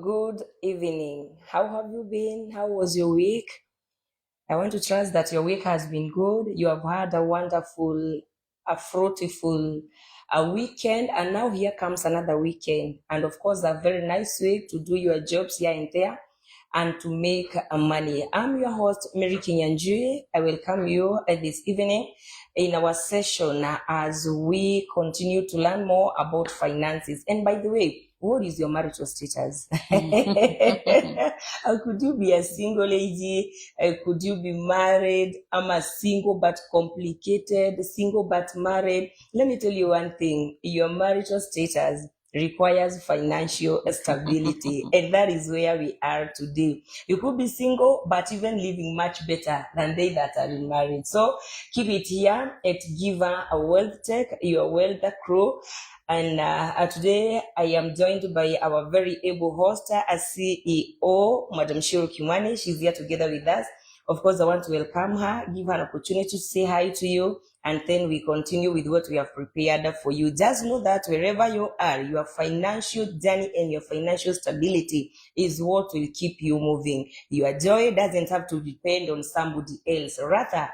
Good evening. How have you been? How was your week? I want to trust that your week has been good. You have had a wonderful, a fruitful weekend, and now here comes another weekend. And of course, a very nice week to do your jobs here and there and to make money. I'm your host, Mary Kinyanjui. I welcome you this evening in our session as we continue to learn more about finances. And by the way, what is your marital status? Could you be a single lady? Could you be married? I'm a single but complicated, single but married. Let me tell you one thing. Your marital status requires financial stability, and that is where we are today. You could be single but even living much better than they that are married. So keep it here at Giver a Wealth Tech, your wealth crew. And today I am joined by our very able host, a CEO, Madam Shiro Kimani. She's here together with us. Of course, I want to welcome her, give her an opportunity to say hi to you, and then we continue with what we have prepared for you. Just know that wherever you are, your financial journey and your financial stability is what will keep you moving. Your joy doesn't have to depend on somebody else, rather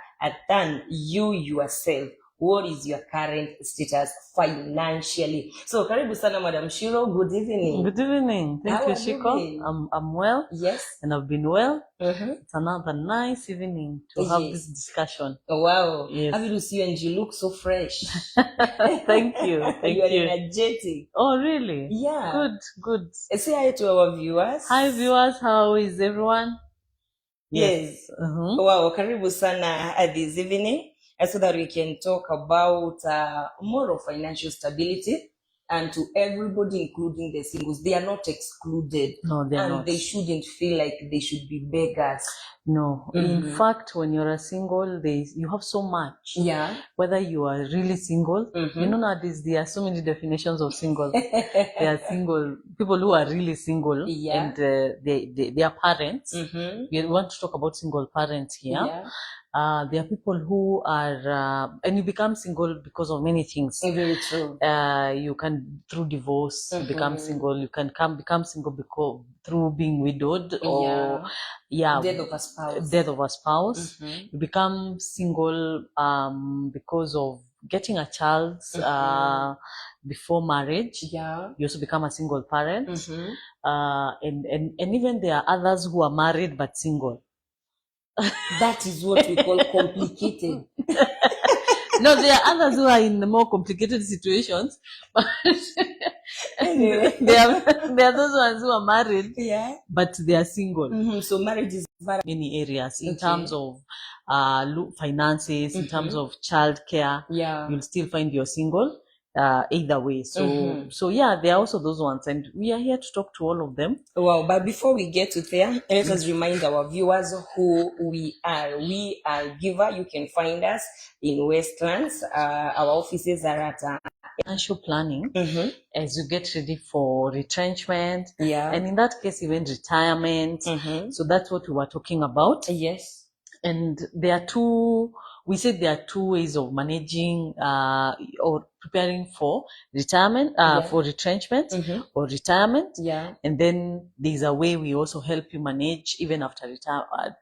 than you yourself. What is your current status financially? So, karibu sana, Madam Shiro. Good evening. Good evening. Thank How you, have you Shiko. been? I'm well. Yes. And I've been well. Mm-hmm. It's another nice evening to have Yes. this discussion. Oh, wow. Yes. Happy to see you, and you look so fresh. Thank you. Thank You are you. energetic. Oh, really? Yeah. Good. Say hi to our viewers. Hi, viewers. How is everyone? Yes. Wow, karibu sana this evening, so that we can talk about more of financial stability, and to everybody, including the singles. They are not excluded. No, they're not. And they shouldn't feel like they should be beggars. No. In fact, when you're a single, you have so much. Yeah. Whether you are really single, you know, nowadays there are so many definitions of single. There are single people who are really single, Yeah. and they are parents. We want to talk about single parents here. Yeah. There are people who are, and you become single because of many things. Very true. You can, through divorce, become single. You can become single because through being widowed, or death of a spouse. Death of a spouse. You become single because of getting a child before marriage. Yeah. You also become a single parent. And even there are others who are married but single. That is what we call complicated. No, there are others who are in more complicated situations. But Anyway. there are those ones who are married, Yeah. but they are single. So marriage is very many areas in terms of finances, in terms of childcare. Yeah. You'll still find you're single. Either way. So yeah, there are also those ones, and we are here to talk to all of them. Wow, but before we get to there, let us remind our viewers who we are. We are Giver. You can find us in Westlands. Our offices are at financial planning as you get ready for retrenchment. Yeah. And in that case, even retirement. So that's what we were talking about. Yes. And we said there are two ways of managing or preparing for retirement, for retrenchment or retirement. Yeah. And then there's a way we also help you manage even after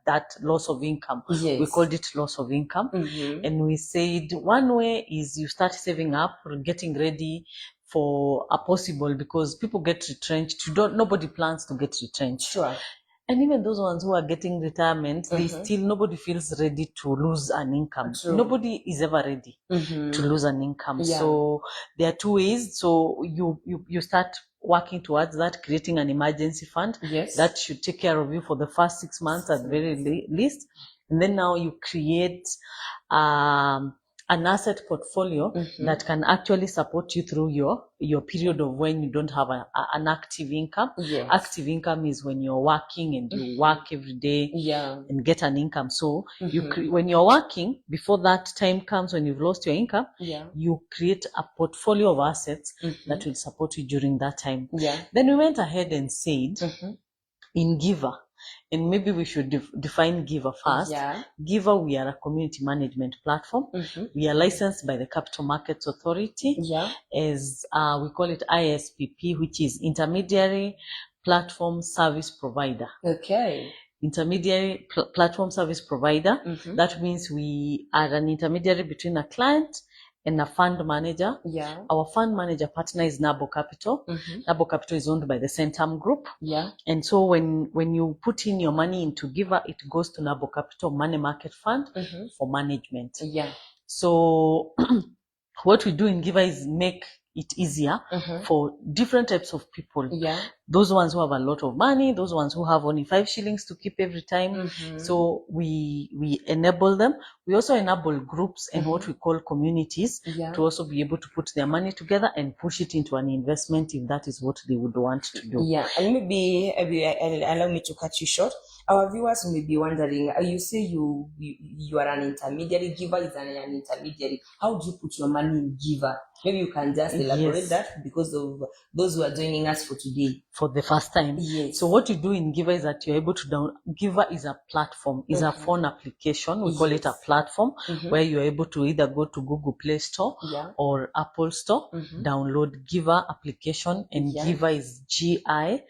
that loss of income. Yes. We called it loss of income. And we said one way is you start saving up or getting ready for a possible, because people get retrenched. Nobody plans to get retrenched. Sure. And even those ones who are getting retirement, nobody feels ready to lose an income. True. Nobody is ever ready to lose an income. Yeah. So there are two ways. So you start working towards that, creating an emergency fund. Yes. That should take care of you for the first 6 months at very least. And then now you create an asset portfolio that can actually support you through your period of when you don't have an active income. Yes. Active income is when you're working and you work every day and get an income. So when you're working, before that time comes when you've lost your income, you create a portfolio of assets that will support you during that time. Yeah. Then we went ahead and said, in Giver, and maybe we should define Giver first. Yeah. Giver, we are a community management platform. We are licensed by the Capital Markets Authority as we call it ISPP, which is Intermediary platform service provider. Okay. Intermediary platform service provider. That means we are an intermediary between a client and a fund manager. Yeah. Our fund manager partner is Nabo Capital. Nabo Capital is owned by the Centum Group. Yeah. And so when you put in your money into Giver, it goes to Nabo Capital Money Market Fund for management. Yeah. So what we do in Giver is make it easier for different types of people. Yeah. Those ones who have a lot of money, those ones who have only 5 shillings to keep every time. So we enable them. We also enable groups and what we call communities to also be able to put their money together and push it into an investment if that is what they would want to do. Yeah, and maybe allow me to cut you short. Our viewers may be wondering, you say you are an intermediary, Giver is an intermediary. How do you put your money in Giver? Maybe you can just elaborate that because of those who are joining us for today. For the first time. Yes. So what you do in Giver is that you're able to Giver is a platform, is a phone application. We call it a platform where you're able to either go to Google Play Store or Apple Store, download Giver application, and Giver is GIVA.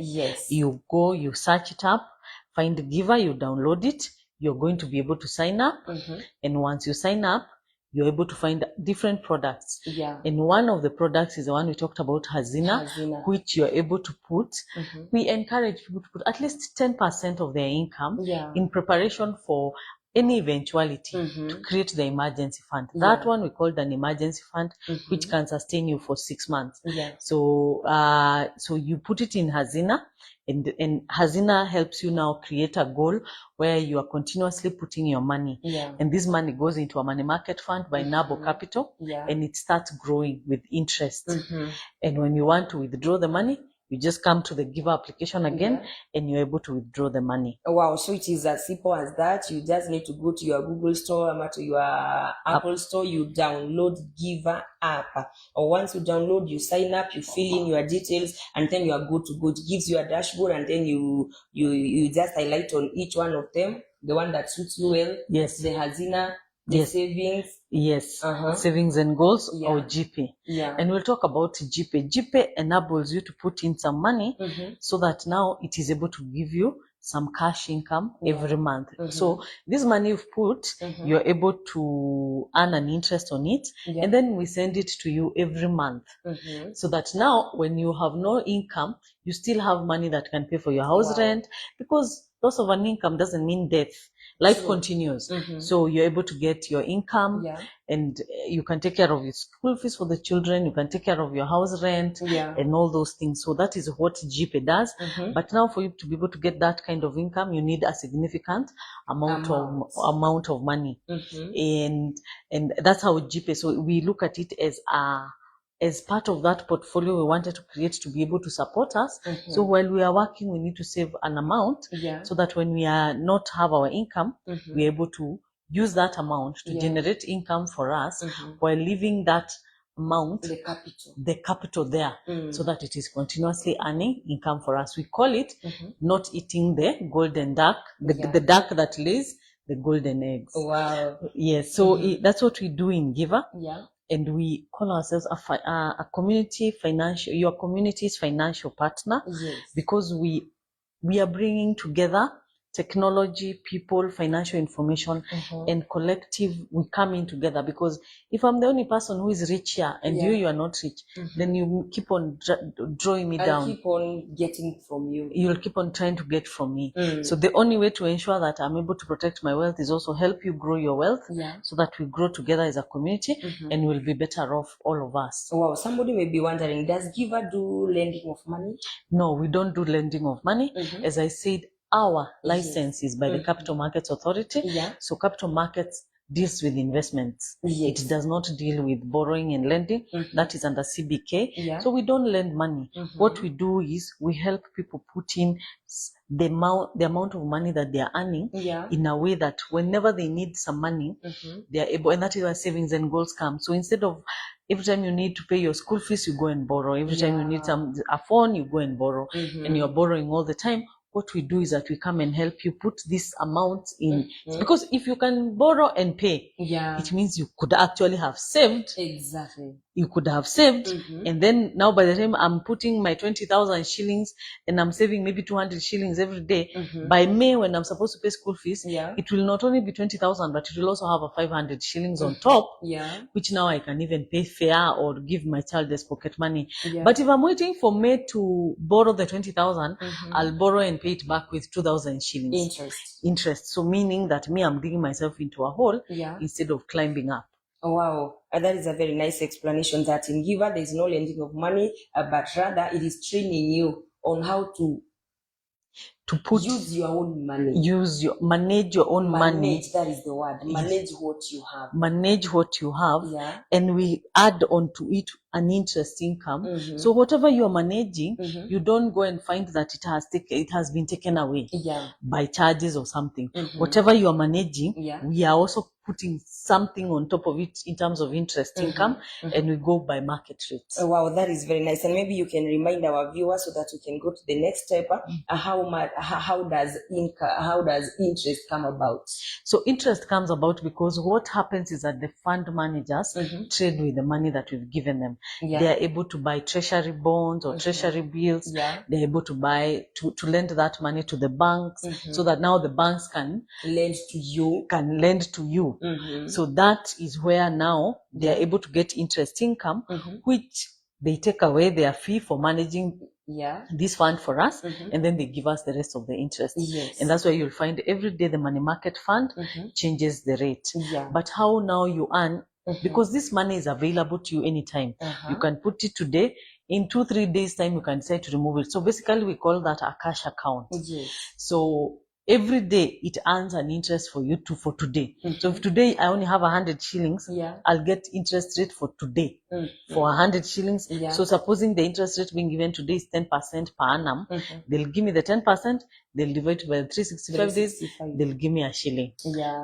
Yes. You go, you search it up, find Giver, you download it, you're going to be able to sign up. And once you sign up, you're able to find different products. Yeah. And one of the products is the one we talked about, Hazina. Which you're able to put. We encourage people to put at least 10% of their income in preparation for any eventuality to create the emergency fund. That one we called an emergency fund, which can sustain you for 6 months. So you put it in Hazina, and Hazina helps you now create a goal where you are continuously putting your money. And this money goes into a money market fund by Nabo Capital, and it starts growing with interest. And when you want to withdraw the money, you just come to the Giver application again and you're able to withdraw the money. Wow, so it is as simple as that. You just need to go to your Google Store or to your Apple Store, you download Giver app. Or once you download, you sign up, you fill in your details, and then you are good to go. It gives you a dashboard, and then you just highlight on each one of them, the one that suits you well. Yes. The Hazina, the savings. Yes, savings and goals or GP. And we'll talk about GP. GP enables you to put in some money so that now it is able to give you some cash income every month. So this money you've put, you're able to earn an interest on it, and then we send it to you every month. So that now when you have no income, you still have money that can pay for your house rent, because loss of an income doesn't mean death. Life continues. So you're able to get your income and you can take care of your school fees for the children. You can take care of your house rent and all those things. So that is what GP does. But now for you to be able to get that kind of income, you need a significant amount of money. And that's how GP, so we look at it as part of that portfolio we wanted to create to be able to support us. So while we are working, we need to save an amount so that when we are not have our income, we're able to use that amount to generate income for us while leaving that amount, the capital there, so that it is continuously earning income for us. We call it not eating the golden duck, the duck that lays the golden eggs. Wow. Yes, so that's what we do in Giver. And we call ourselves a community financial, your community's financial partner, because we are bringing together technology, people, financial information, and collective. We come in together, because if I'm the only person who is rich here and you are not rich, then you keep on drawing me down. Keep on getting from you. You'll keep on trying to get from me. So the only way to ensure that I'm able to protect my wealth is also help you grow your wealth, so that we grow together as a community and we'll be better off, all of us. Wow, somebody may be wondering, does Giver do lending of money? No, we don't do lending of money. As I said, our license is by the Capital Markets Authority. So Capital Markets deals with investments. It does not deal with borrowing and lending. That is under CBK. So we don't lend money. What we do is we help people put in the amount of money that they are earning in a way that whenever they need some money, they are able, and that is where savings and goals come. So instead of every time you need to pay your school fees, you go and borrow. Every time you need a phone, you go and borrow. And you're borrowing all the time. what we do is that we come and help you put this amount in. Because if you can borrow and pay, it means you could actually have saved. Exactly. You could have saved, and then now by the time I'm putting my 20,000 shillings and I'm saving maybe 200 shillings every day, by May when I'm supposed to pay school fees, it will not only be 20,000, but it will also have a 500 shillings on top, which now I can even pay fare or give my child this pocket money. But if I'm waiting for May to borrow the 20,000, I'll borrow and pay it back with 2,000 shillings. Interest. So meaning that I'm digging myself into a hole instead of climbing up. Oh, wow. That is a very nice explanation that in Giver there is no lending of money, but rather it is training you on how to use your own money. Manage your own money. That is the word. Manage what you have. Manage what you have. And we add on to it an interest income. So whatever you're managing, you don't go and find that it has been taken away by charges or something. Whatever you're managing, we are also putting something on top of it in terms of interest income, and we go by market rates. Oh, wow, that is very nice. And maybe you can remind our viewers so that we can go to the next step. How does interest come about? So interest comes about because what happens is that the fund managers trade with the money that we've given them. They are able to buy treasury bonds or treasury bills. They're able to buy to lend that money to the banks, so that now the banks can lend to you. So that is where now they are able to get interest income, which they take away their fee for managing this fund for us, and then they give us the rest of the interest. And that's why you'll find every day the money market fund changes the rate. But how now you earn, because this money is available to you anytime. You can put it today. In 2-3 days time you can decide to remove it. So basically we call that a cash account. So every day it earns an interest for you for today. So if today I only have 100 shillings, I'll get interest rate for today for 100 shillings. So supposing the interest rate being given today is 10% per annum, they'll give me the 10%, they'll divide it by 365 days, they'll give me a shilling.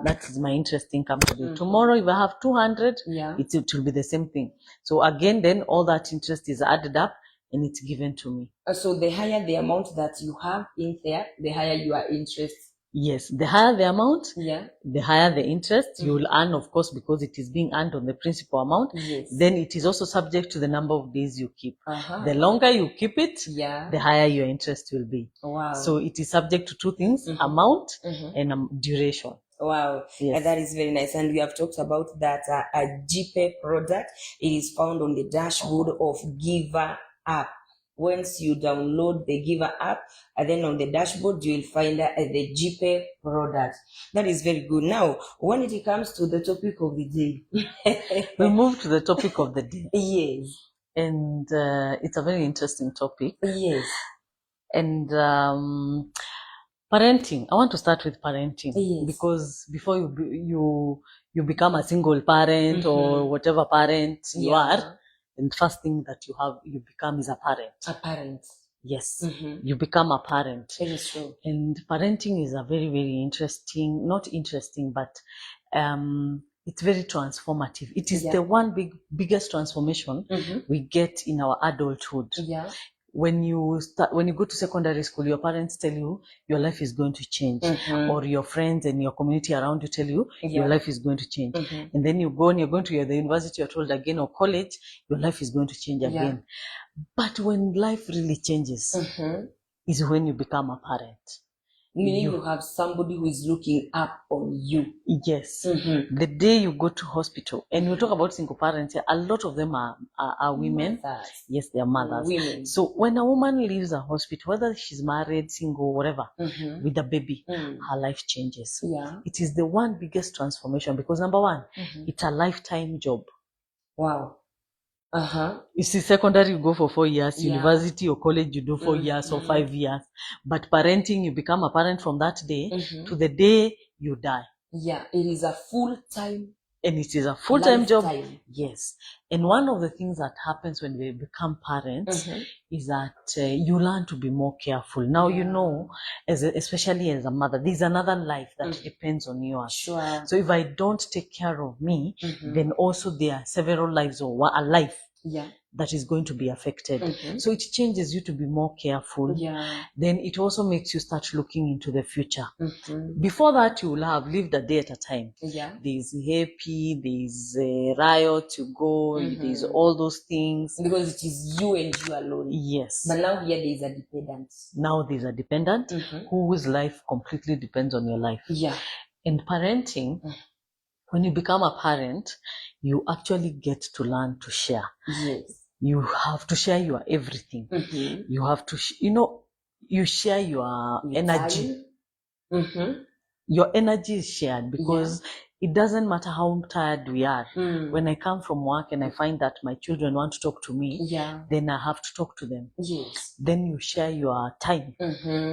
That is my interest income today. Tomorrow if I have 200, it will be the same thing. So again, then all that interest is added up and it's given to me. So the higher the amount that you have in there, the higher your interest. Yes, the higher the amount, the higher the interest you will earn, of course, because it is being earned on the principal amount. Then it is also subject to the number of days you keep. The longer you keep it, the higher your interest will be. So it is subject to two things, amount and duration. Wow, that is very nice. And we have talked about that a GPay product. It is found on the dashboard of Giver app. Once you download the Giver app, and then on the dashboard you will find the GPay product. That is very good. Now, when it comes to the topic of the day, we move to the topic of the day. Yes, and it's a very interesting topic. Yes, and parenting. I want to start with parenting because before you become a single parent or whatever parent you are, and first thing that you become is a parent. A parent. Yes, you become a parent. It is true. And parenting is a very, very interesting, not interesting, but it's very transformative. It is the one biggest transformation we get in our adulthood. When you go to secondary school, your parents tell you your life is going to change, or your friends and your community around you tell you your life is going to change. And then you go and you're going to the university, you're told again, or college, your life is going to change again. But when life really changes is when you become a parent. Meaning you have somebody who is looking up on you. Yes. The day you go to hospital, and we'll talk about single parents, a lot of them are women. Mothers. Yes, they are mothers. Women. So when a woman leaves a hospital, whether she's married, single, whatever, with a baby, her life changes. It is the one biggest transformation because number one, it's a lifetime job. Wow. You see, secondary you go for 4 years, university or college you do 4 years or 5 years. But parenting, you become a parent from that day to the day you die. Yeah, it is a full-time. And it is a full-time job. Yes. And one of the things that happens when we become parents is that you learn to be more careful. Now, you know, especially as a mother, there's another life that depends on yours. Sure. So if I don't take care of me, then also there are several lives or a life that is going to be affected. So it changes you to be more careful. Then it also makes you start looking into the future. Before that, you will have lived a day at a time. There's happy, there's riot, you go, there's all those things. Because it is you and you alone. Yes. But now here there is a dependent. Now there's a dependent whose life completely depends on your life. And parenting, when you become a parent, you actually get to learn to share. You have to share your everything. You have to, you share your energy. Your energy is shared because it doesn't matter how tired we are. When I come from work and I find that my children want to talk to me, then I have to talk to them. Then you share your time.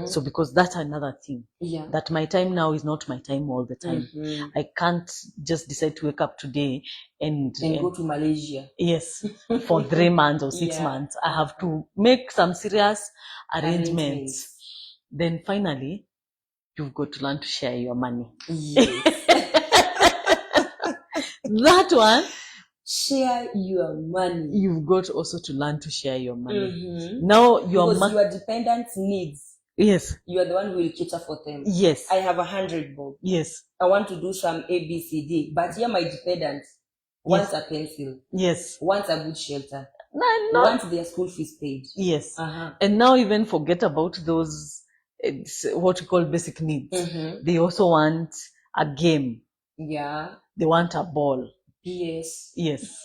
So because that's another thing, that my time now is not my time all the time. I can't just decide to wake up today and go to Malaysia. Yes, for 3 months or 6 months. I have to make some serious arrangements. Then finally, you've got to learn to share your money. That one, share your money. You've got also to learn to share your money. Now because your dependent needs. Yes. You are the one who will cater for them. Yes. I have 100 bob. Yes. I want to do some ABCD, but here my dependent wants a pencil. Yes. Wants a good shelter. No. Wants their school fees paid. Yes. And now even forget about those, what you call basic needs. They also want a game. Yeah. They want a ball. Yes. Yes.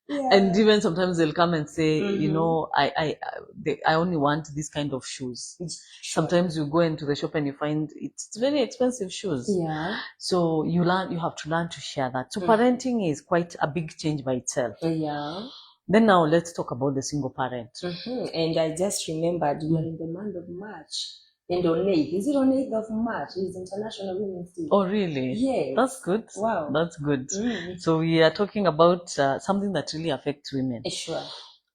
And even sometimes they'll come and say, I only want this kind of shoes. Sometimes you go into the shop and you find it's very expensive shoes. So you have to learn to share that. So parenting is quite a big change by itself. Then now let's talk about the single parent. And I just remembered we are in the month of March. And on 8th, is it on 8th of March? It's International Women's Day. Oh, really? Yes. That's good. Wow. That's good. So we are talking about something that really affects women. Sure.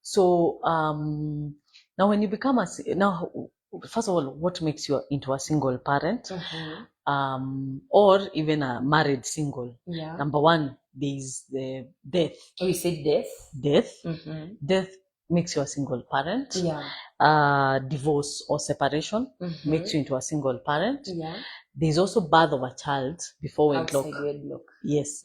So now when you become first of all, what makes you into a single parent? Or even a married single? Number one, there is the death. Oh, you said death? Death. Death makes you a single parent. Divorce or separation makes you into a single parent. There's also birth of a child before wedlock. Yes.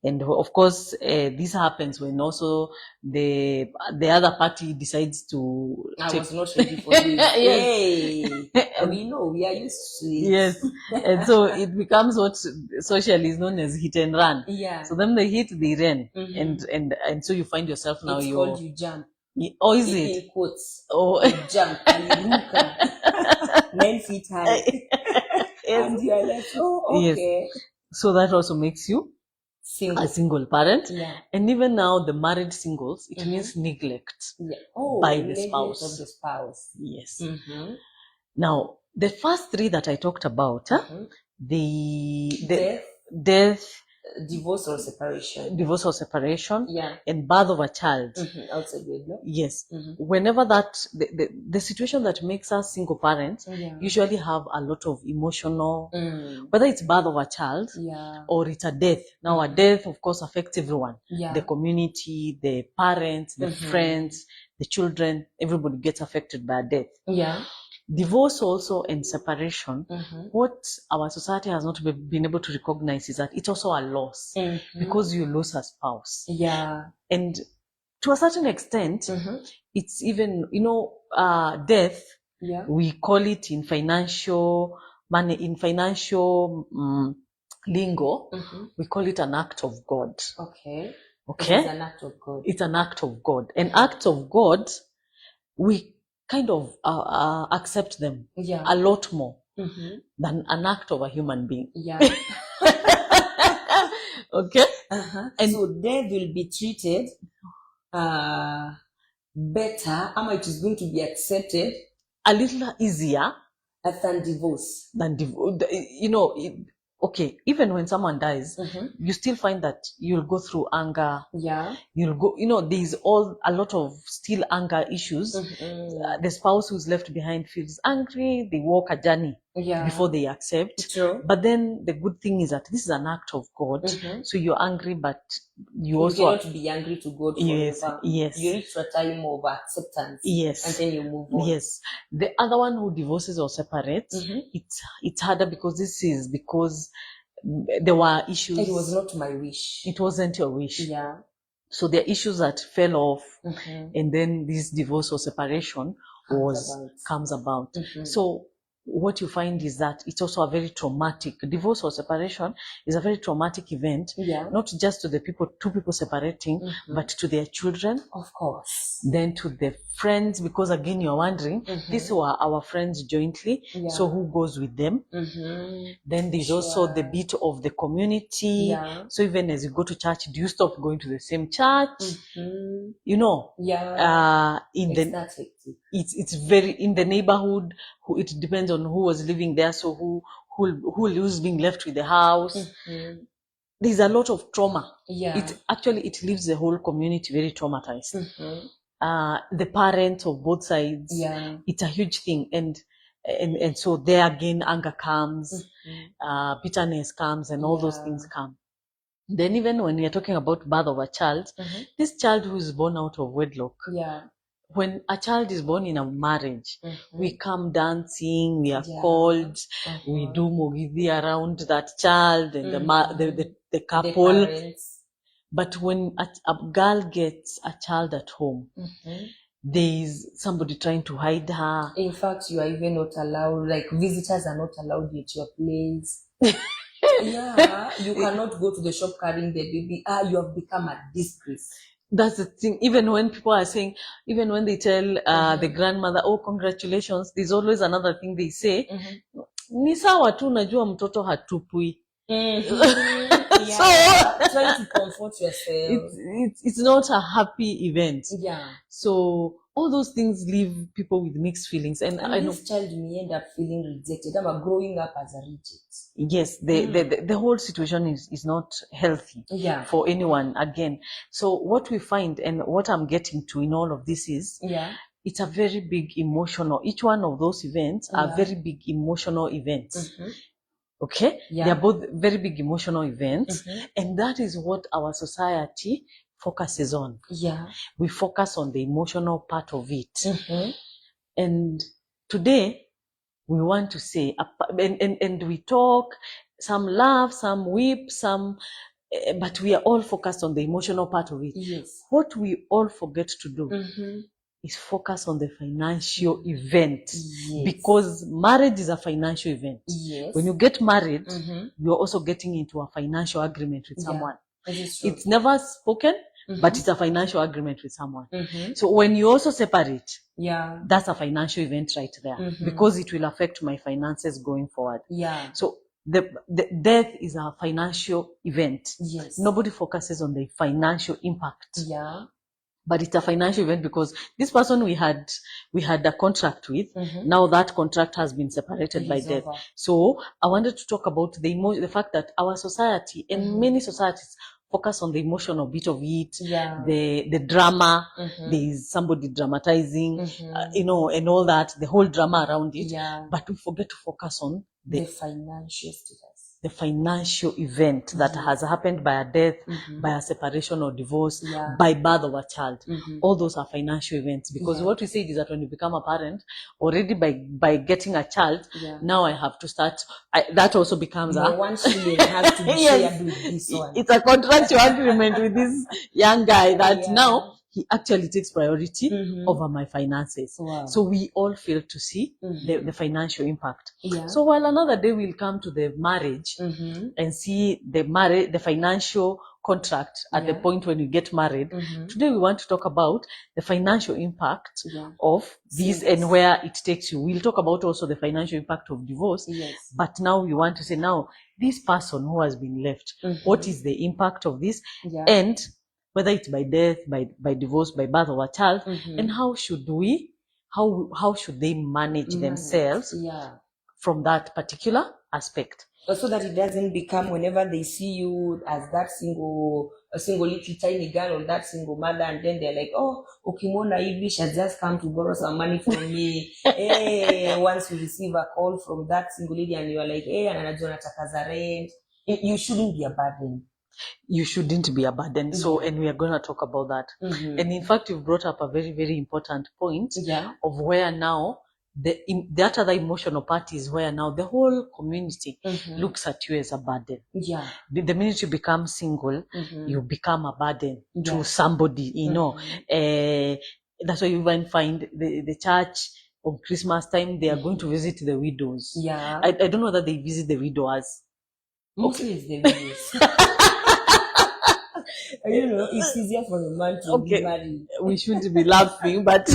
And of course, this happens when also the other party decides to. I was not ready for this. Yes. Hey, we know we are used to it. Yes. And so it becomes what socially is known as hit and run. So then they hit, they run, and so you find yourself now. It's called you jump. Oh, is it? In quotes. Oh, you jump and you look 9 feet high. And you are like, oh, okay. Yes. So that also makes you a single parent. And even now, the married singles, it means neglect by the spouse. Of the spouse. Yes. Now, the first three that I talked about, the death, divorce or separation, and birth of a child. Outside wedlock. Yes. Whenever that the situation that makes us single parents usually have a lot of emotional, whether it's birth of a child or it's a death. Now a death, of course, affects everyone. The community, the parents, the friends, the children, everybody gets affected by a death. Divorce also and separation, what our society has not been able to recognize is that it's also a loss because you lose a spouse. And to a certain extent, it's even, death, we call it in financial lingo, we call it an act of God. Okay. It's an act of God. It's an act of God. And acts of God, we kind of accept them a lot more than an act of a human being. Okay? And so death will be treated better, it is going to be accepted a little easier than divorce. okay, even when someone dies, you still find that you'll go through anger. Yeah. You'll go, there's a lot of still anger issues. The spouse who's left behind feels angry. They walk a journey before they accept. True. But then the good thing is that this is an act of God. So you're angry, but you also cannot be angry to God forever. Yes. You reach a time of acceptance. Yes. And then you move on. Yes. The other one who divorces or separates, it's harder because because there were issues. It was not my wish. It wasn't your wish. Yeah. So there are issues that fell off, and then this divorce or separation comes about. So what you find is that it's also a very traumatic divorce or separation is a very traumatic event, not just to the two people separating, but to their children, of course, then to the friends, because again you're wondering, these were our friends jointly, so who goes with them? Then there's also the bit of the community. So even as you go to church, do you stop going to the same church? It's very in the neighborhood. It depends on who was living there. So who's being left with the house. There's a lot of trauma. It leaves the whole community very traumatized. The parents of both sides, it's a huge thing, and so there again anger comes, bitterness comes, and all those things come. Then even when we are talking about birth of a child, this child who is born out of wedlock, when a child is born in a marriage, we come dancing, we are called, we do mogidi around that child and the couple. But when a girl gets a child at home, there is somebody trying to hide her. In fact, you are even not allowed, like visitors are not allowed at your place. You cannot go to the shop carrying the baby. You have become a disgrace. That's the thing. Even when people are saying, even when they tell the grandmother, oh, congratulations, there's always another thing they say. Ni sawa tu najua mtoto hatupui. So trying to comfort yourself. It's not a happy event. So all those things leave people with mixed feelings, and I know this child may end up feeling rejected. I'm growing up as a reject. Yes, the whole situation is not healthy for anyone again. So what we find, and what I'm getting to in all of this is, it's a very big emotional. Each one of those events are very big emotional events. Okay, they are both very big emotional events, and that is what our society focuses on. We focus on the emotional part of it, and today we want to say, and we talk, some laugh, some weep, but we are all focused on the emotional part of it. What we all forget to do is focus on the financial event, because marriage is a financial event. When you get married, you're also getting into a financial agreement with someone. It's never spoken, but it's a financial agreement with someone. So when you also separate, that's a financial event right there, because it will affect my finances going forward. So the death is a financial event. Nobody focuses on the financial impact. But it's a financial event because this person we had a contract with, now that contract has been separated by death. So I wanted to talk about the fact that our society and many societies focus on the emotional bit of it, the drama. There is somebody dramatizing, and all that, the whole drama around it. But we forget to focus on the financial status. The financial event that has happened by a death, by a separation or divorce, by birth of a child. All those are financial events, because what we say is that when you become a parent, already by getting a child, now I have to start. That also becomes one shilling has to be shared with this one. It's a contractual agreement with this young guy that now he actually takes priority over my finances. So we all fail to see the financial impact. So while another day we'll come to the marriage and see the financial contract at the point when you get married. Today we want to talk about the financial impact of this and where it takes you. We'll talk about also the financial impact of divorce. But now we want to say, now this person who has been left, what is the impact of this? And whether it's by death, by divorce, by birth of a child, and how should they manage themselves from that particular aspect. So that it doesn't become, whenever they see you as a single little tiny girl or that single mother, and then they're like, oh, ukimwona hivi, she has just come to borrow some money from me. Hey, once you receive a call from that single lady and you are like, hey, anajua nataka za rent, you shouldn't be a burden. You shouldn't be a burden. So, and we are going to talk about that. And in fact, you've brought up a very, very important point of where now that other emotional part is where now the whole community looks at you as a burden. The minute you become single, you become a burden to somebody, you know. That's why you even find the church on Christmas time, they are going to visit the widows. I don't know whether they visit the widowers. Mostly it's the widows. You know, it's easier for a man to be married. We shouldn't be laughing, but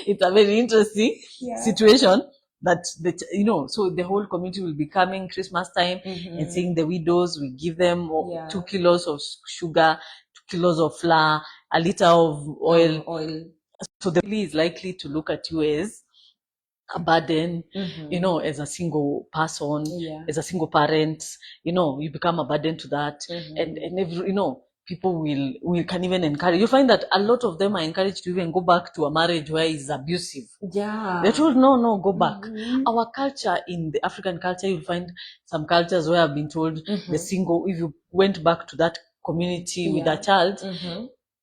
it's a very interesting situation that so the whole community will be coming Christmas time and seeing the widows. We give them 2 kilos of sugar, 2 kilos of flour, a liter of oil. So the family is likely to look at you as a burden, as a single person, as a single parent, you become a burden to that. And every, people will can even encourage. You find that a lot of them are encouraged to even go back to a marriage where it's abusive. They're told, no, go back. Our culture, in the African culture, you'll find some cultures where I've been told the single, if you went back to that community with a child,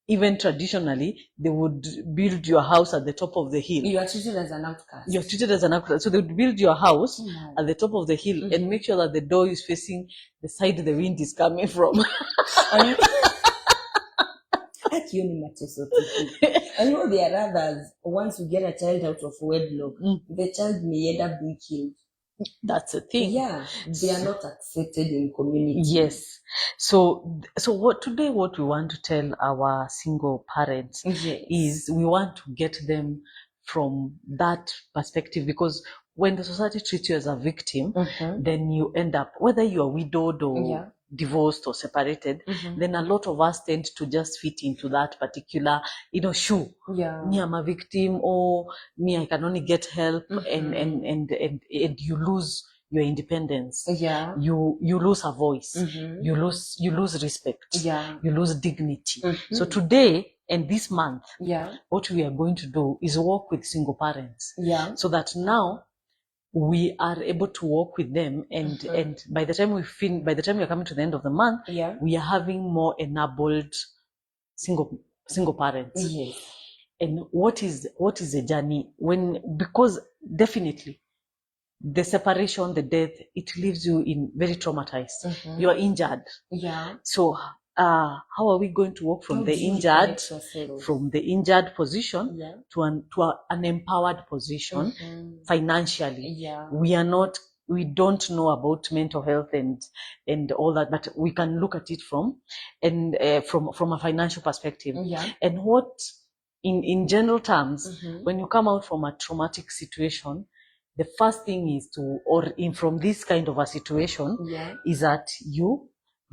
even traditionally, they would build your house at the top of the hill. You are treated as an outcast. You're treated as an outcast. So they would build your house at the top of the hill and make sure that the door is facing the side the wind is coming from. I know there are others, once you get a child out of wedlock, the child may end up being killed. That's a thing. Yeah, they are not accepted in community. Yes. So what we want to tell our single parents is we want to get them from that perspective, because when the society treats you as a victim, then you end up, whether you are widowed or divorced or separated, then a lot of us tend to just fit into that particular, shoe. Me, I'm a victim, or me, I can only get help, and you lose your independence. You lose a voice. You lose respect. You lose dignity. So today and this month, what we are going to do is work with single parents. So that now we are able to work with them, and by the time we are coming to the end of the month, we are having more enabled single parents. And what is the journey because definitely the separation, the death, it leaves you in very traumatized. You are injured. So how are we going to work from the injured position to an empowered position financially? We don't know about mental health and all that, but we can look at it from a financial perspective. And what in general terms, when you come out from a traumatic situation, the first thing is from this kind of a situation is that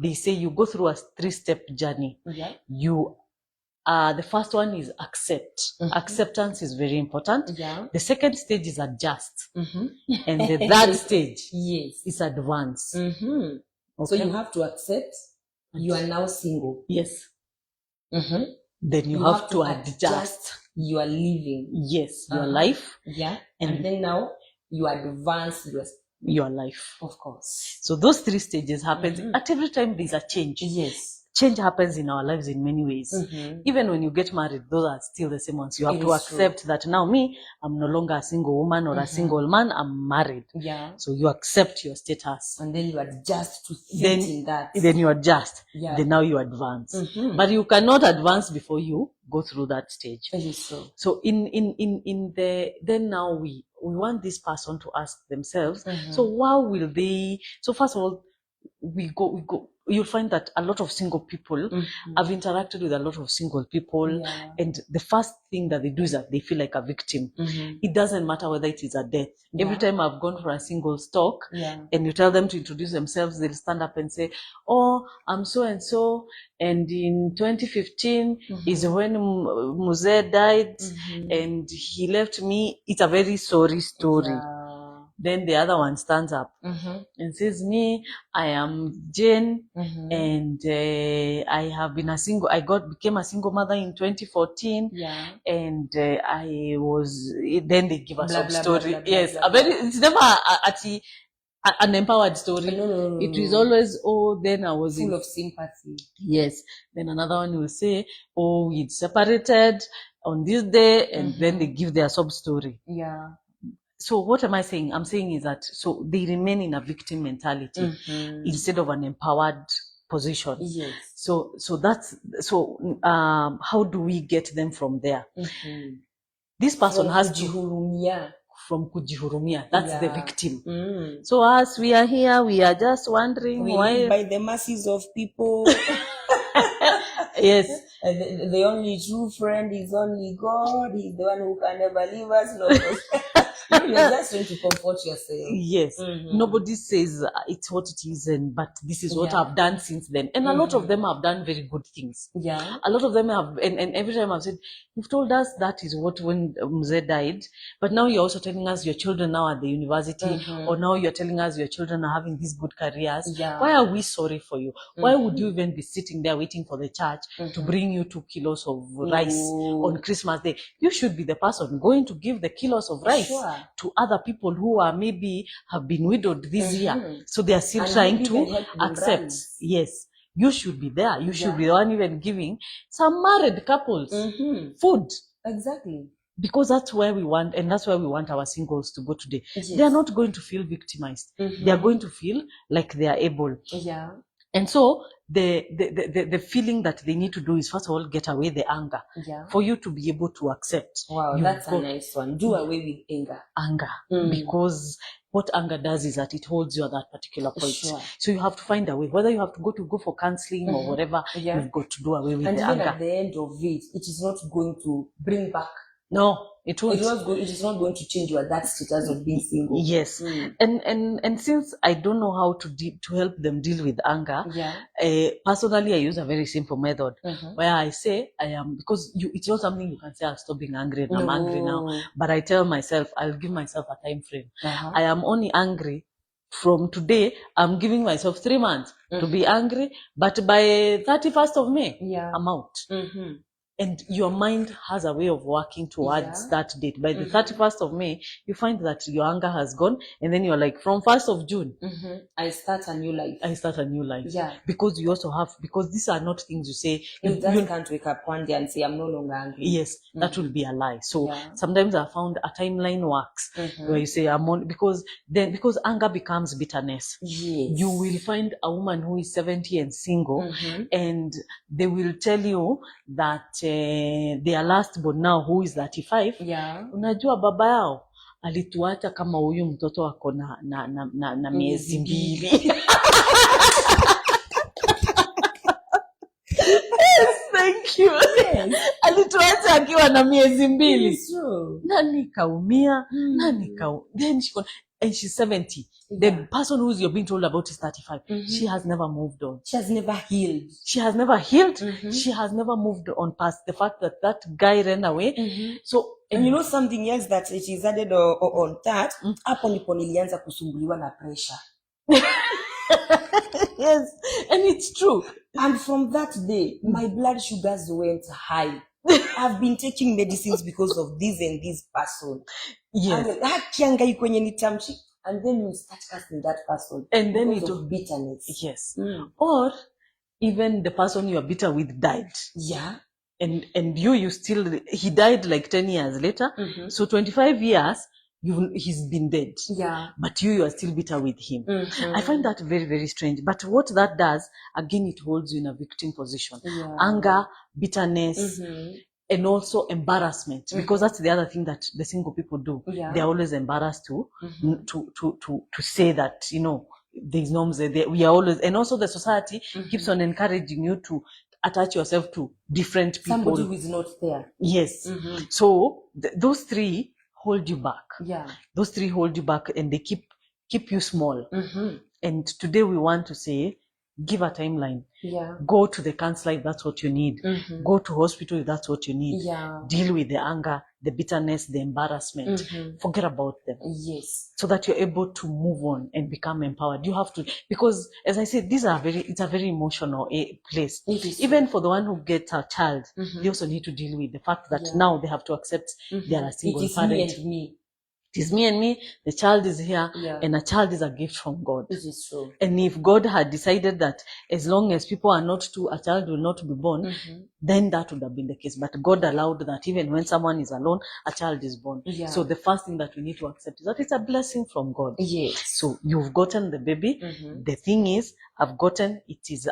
they say you go through a 3-step journey. The first one is accept. Acceptance is very important. The second stage is adjust. And the third stage is advance. Okay. So you have to accept you are now single. Yes. Then you have to adjust. You are living. Yes, your life. And then now you advance your life. Of course. So those 3 stages happen at every time there's a change. Change happens in our lives in many ways. Even when you get married, those are still the same ones. You have to accept that now I'm no longer a single woman or a single man, I'm married. So you accept your status. And then you adjust to fit in that. Then you adjust. Then now you advance. But you cannot advance before you go through that stage. So then now we want this person to ask themselves, so how will they, so first of all, we go, you'll find that a lot of single people have interacted with a lot of single people, and the first thing that they do is that they feel like a victim. It doesn't matter whether it is a death. Every time I've gone for a single talk and you tell them to introduce themselves, they'll stand up and say, oh, I'm so and so, and in 2015 is when Muzee died and he left me. It's a very sorry story. then the other one stands up and says, me, I am Jane, and I have been became a single mother in 2014, and I was, then they give a sob story. Yes, it's never an empowered story. No. It is always, then I was full of sympathy. Yes. Then another one will say, we separated on this day, and then they give their sob story. Yeah. So what am I saying? I'm saying is that so they remain in a victim mentality instead of an empowered position. Yes. So how do we get them from there? This person has to from kujihurumia. That's the victim. So as we are here, we are just wondering why by the masses of people. Yes. The only true friend is only God. He's the one who can never leave us. No. You're just trying to comfort yourself. Yes. Nobody says it's what it is, but this is what I've done since then. And a lot of them have done very good things. Yeah. A lot of them have, and every time I've said, you've told us that is what when Mzee died, but now you're also telling us your children now at the university, or now you're telling us your children are having these good careers. Yeah. Why are we sorry for you? Why would you even be sitting there waiting for the church to bring you 2 kilos of rice on Christmas Day? You should be the person going to give the kilos of rice to other people who are maybe have been widowed this year. So they are still trying to accept. Yes. You should be there. You should be the one even giving some married couples food. Exactly. Because that's where we want, and that's where we want our singles to go today. Yes. They are not going to feel victimized. They are going to feel like they are able. Yeah. And so the feeling that they need to do is first of all get away the anger for you to be able to accept. Wow, that's a nice one. Do away with anger. Because what anger does is that it holds you at that particular point. Sure. So you have to find a way, whether you have to go for counseling or whatever. You've got to do away with the anger. And then at the end of it is not going to bring back. No, it won't. It is not going to change you at that status of being single. Yes. And since I don't know how to help them deal with anger, personally I use a very simple method where I say because it's not something you can say I'll stop being angry and I'm angry now. But I tell myself, I'll give myself a time frame. I am only angry from today. I'm giving myself 3 months to be angry, but by 31st of May, I'm out. And your mind has a way of working towards that date. By the 31st of May, you find that your anger has gone. And then you're like, from 1st of June, I start a new life. Yeah. Because you also because these are not things you say. You just can't wake up one day and say, I'm no longer angry. Yes, that will be a lie. So sometimes I found a timeline works where you say, because anger becomes bitterness. Yes. You will find a woman who is 70 and single, and they will tell you that their last born now who is 35, unajua baba yao alituacha kama huyu mtoto ako na miezi mbili. Yes, thank you. Yes. Alituacha akiwa na miezi mbili. Nani kaumia? Then and she's 70. The person who you're being told about is 35. She has never moved on. She has never healed. She has never moved on past the fact that guy ran away. So, and you know something else that it is added on that, hapo ndipo nilianza kusumbuliwa na pressure. Yes, and it's true. And from that day, my blood sugars went high. I've been taking medicines because of this and this person. Yes. And then you start casting that person. And then because of bitterness. Yes. Or even the person you are bitter with died. Yeah. And he died like 10 years later. So 25 years, he's been dead. Yeah. But you are still bitter with him. I find that very, very strange. But what that does, again, it holds you in a victim position. Yeah. Anger, bitterness, and also embarrassment. Because that's the other thing that the single people do. Yeah. They're always embarrassed to say that, there's norms there. We are always, and also the society keeps on encouraging you to attach yourself to different people. Somebody who is not there. Yes. So those three hold you back. Yeah. Those three hold you back, and they keep you small. And today we want to say, give a timeline. Yeah. Go to the counselor if that's what you need. Go to hospital if that's what you need. Yeah. Deal with the anger. the bitterness, the embarrassment. Forget about them. Yes. So that you're able to move on and become empowered. You have to, because as I said, it's a very emotional place. Even for the one who gets a child, they also need to deal with the fact that now they have to accept they are a single parent. It is me and me. It is me and me, the child is here, and a child is a gift from God. This is true. And if God had decided that as long as people are not two, a child will not be born, then that would have been the case. But God allowed that even when someone is alone, a child is born. So the first thing that we need to accept is that it's a blessing from God. Yes. So you've gotten the baby. The thing is, I've gotten, it's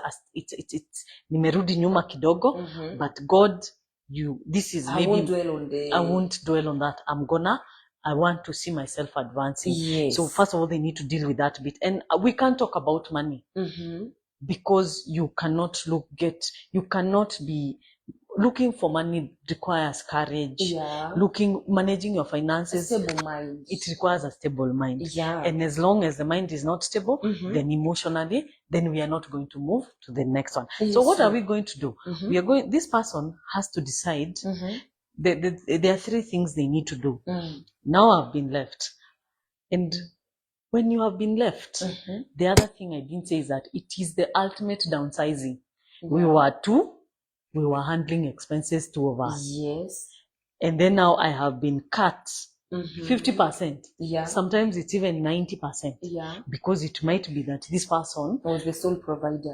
nimerudi nyuma kidogo, but God, this is maybe, I won't dwell on that. I want to see myself advancing. Yes. So first of all, they need to deal with that bit. And we can't talk about money because you cannot be looking for money requires courage. Managing your finances, a stable mind. It requires a stable mind. And as long as the mind is not stable, then emotionally, then we are not going to move to the next one. So what are we going to do? This person has to decide. There are three things they need to do. Now I've been left. And when you have been left, the other thing I didn't say is that it is the ultimate downsizing. We were two, we were handling expenses, two of us. Yes. And then now I have been cut 50%. Sometimes it's even 90%. Because it might be that this person was the sole provider.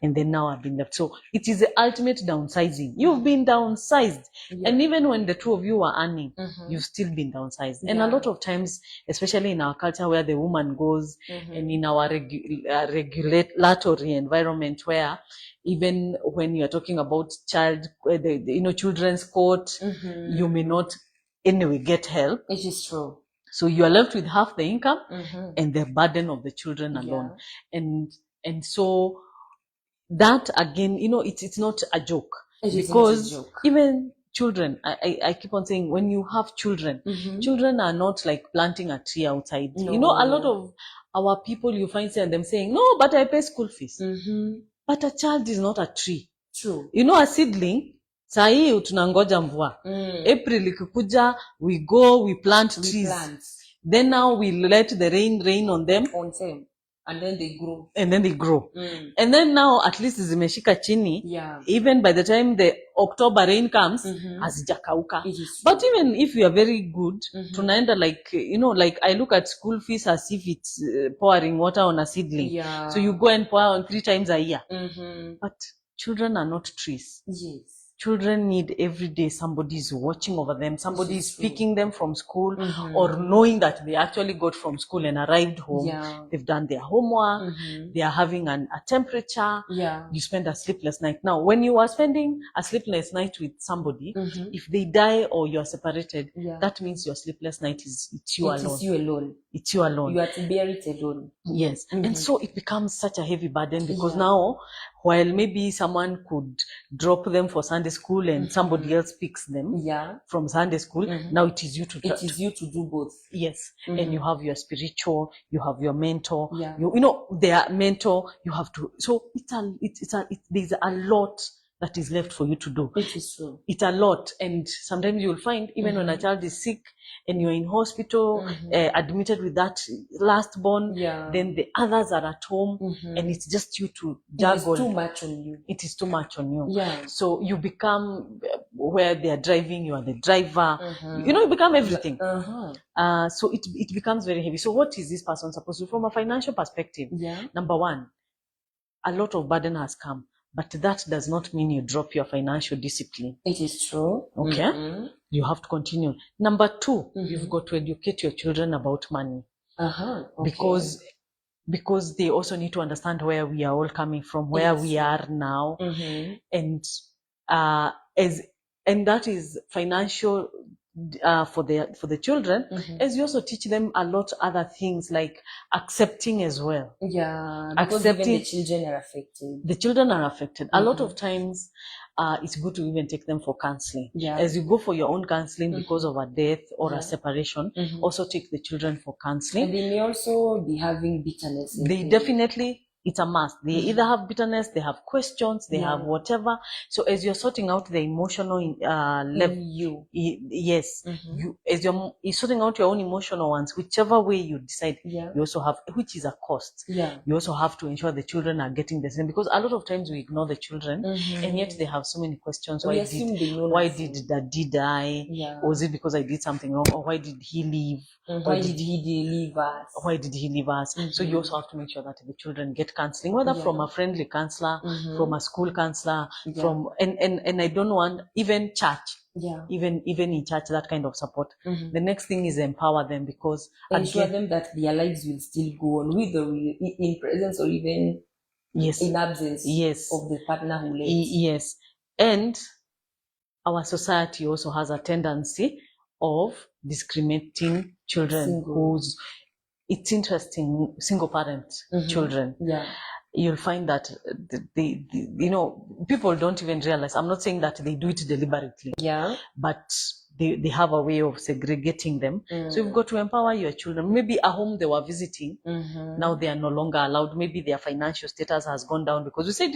And then now I've been left. So it is the ultimate downsizing. You've been downsized. And even when the two of you are earning, you've still been downsized. And a lot of times, especially in our culture where the woman goes and in our regulatory environment where even when you're talking about children's court, you may not anyway get help. It is true. So you are left with half the income and the burden of the children alone. And so that again, it's not a joke. Because even children, I keep on saying, when you have children, children are not like planting a tree outside. No. A lot of our people, you find them saying, no, but I pay school fees. But a child is not a tree. True. A seedling, sahi tunangoja mvua. April ikikuja, we go, we plant trees. Then now we let the rain on them. And then they grow. And then now at least zimeshika chini. Even by the time the October rain comes, hazijakauka. But even if you are very good, tunaenda like I look at school fees as if it's pouring water on a seedling. So you go and pour on 3 times a year. But children are not trees. Yes. Children need every day somebody is watching over them, somebody is picking them from school, or knowing that they actually got from school and arrived home. They've done their homework, they are having a temperature, you spend a sleepless night. Now, when you are spending a sleepless night with somebody, if they die or you are separated, that means your sleepless night it's you alone. It's you alone. You have to bear it alone. Yes. And so it becomes such a heavy burden because now, while maybe someone could drop them for Sunday school and somebody else picks them from Sunday school, now it is you to do both. Yes. And you have your spiritual, you have your mentor, their mentor, you have to, so there's a lot that is left for you to do. It is true. It's a lot. And sometimes you'll find even when a child is sick and you're in hospital, admitted with that last born, then the others are at home and it's just you to juggle. It is too much on you. It is too much on you. So you become, where they are driving, you are the driver. You become everything. So it becomes very heavy. So what is this person supposed to do from a financial perspective? Number one, a lot of burden has come. But that does not mean you drop your financial discipline. It is true. Okay? You have to continue. Number two, you've got to educate your children about money. Okay. Because they also need to understand where we are all coming from, where we are now. And that is financial for the children, as you also teach them a lot other things like accepting as well. Because even the children are affected. The children are affected. A lot of times, it's good to even take them for counseling. As you go for your own counseling because of a death or a separation, also take the children for counseling. And they may also be having bitterness. They definitely it's a must. They either have bitterness, they have questions, they have whatever. So as you're sorting out the emotional level, yes, as you're sorting out your own emotional ones, whichever way you decide, you also have, which is a cost. You also have to ensure the children are getting the same, because a lot of times we ignore the children, and yet they have so many questions. Why did daddy die? Was it because I did something wrong? Or why did he leave? Why did he leave us? Why did he leave us? So you also have to make sure that the children get counseling, whether from a friendly counselor, from a school counselor, from and I don't want even church. Even in church, that kind of support. The next thing is empower them, because ensure them that their lives will still go on, with or in presence or even in absence of the partner who left. Yes. And our society also has a tendency of discriminating children whose, it's interesting, single parent children. You'll find that they, people don't even realize. I'm not saying that they do it deliberately. But they have a way of segregating them. So you've got to empower your children. Maybe at home they were visiting. Now they are no longer allowed. Maybe their financial status has gone down, because we said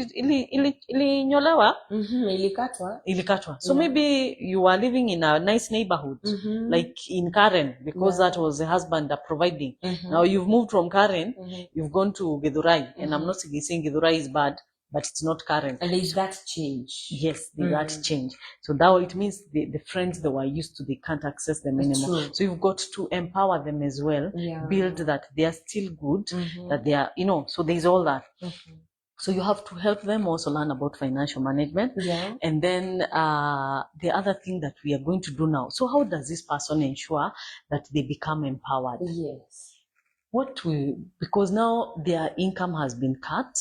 ilikatwa. So maybe you are living in a nice neighborhood, like in Karen, because that was the husband providing. Now you've moved from Karen, you've gone to Githurai, and I'm not saying Githurai is bad, but it's not current. And there's that change. Yes, there's that change. So now it means the friends they were used to, they can't access them anymore. So you've got to empower them as well, build that they are still good, that they are, so there's all that. So you have to help them also learn about financial management. And then the other thing that we are going to do now. So how does this person ensure that they become empowered? Because now their income has been cut,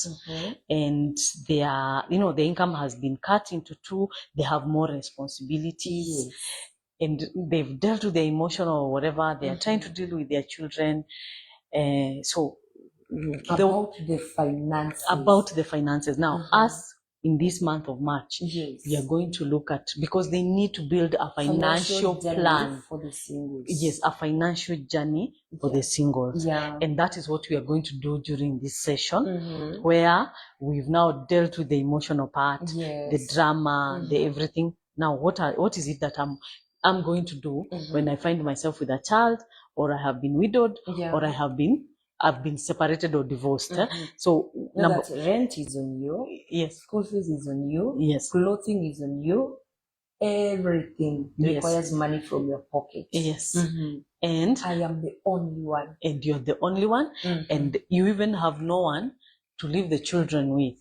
and their, the income has been cut into two. They have more responsibilities, and they've dealt with their emotional or whatever. They are trying to deal with their children. So about the finances. Now, us in this month of March, we are going to look at, because they need to build a financial plan for the singles. Yes, a financial journey for the singles. And that is what we are going to do during this session, where we've now dealt with the emotional part, the drama, the everything. Now, what is it that I'm going to do when I find myself with a child, or I have been widowed, or I've been separated or divorced. So that rent is on you. Yes. School fees is on you. Yes. Clothing is on you. Everything requires money from your pocket. Yes. And I am the only one. And you're the only one. And you even have no one to leave the children with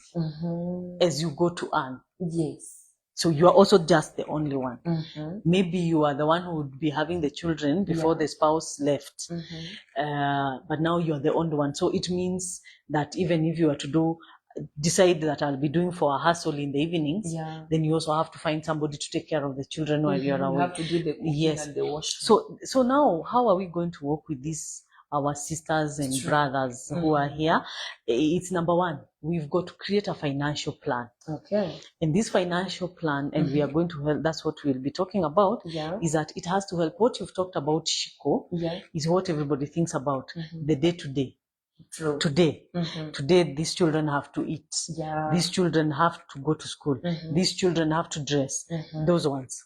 as you go to earn. Yes. So you are also just the only one. Maybe you are the one who would be having the children before the spouse left. But now you're the only one. So it means that even if you are to decide that I'll be doing for a hustle in the evenings, then you also have to find somebody to take care of the children while you're away. You have to do the cooking and the washing. So now, how are we going to work with these, our sisters and brothers who are here? It's number one, we've got to create a financial plan. Okay. And this financial plan, and we are going to help, that's what we'll be talking about, is that it has to help. What you've talked about, Shiko, is what everybody thinks about, the day-to-day. Today, these children have to eat. These children have to go to school. These children have to dress. Those ones.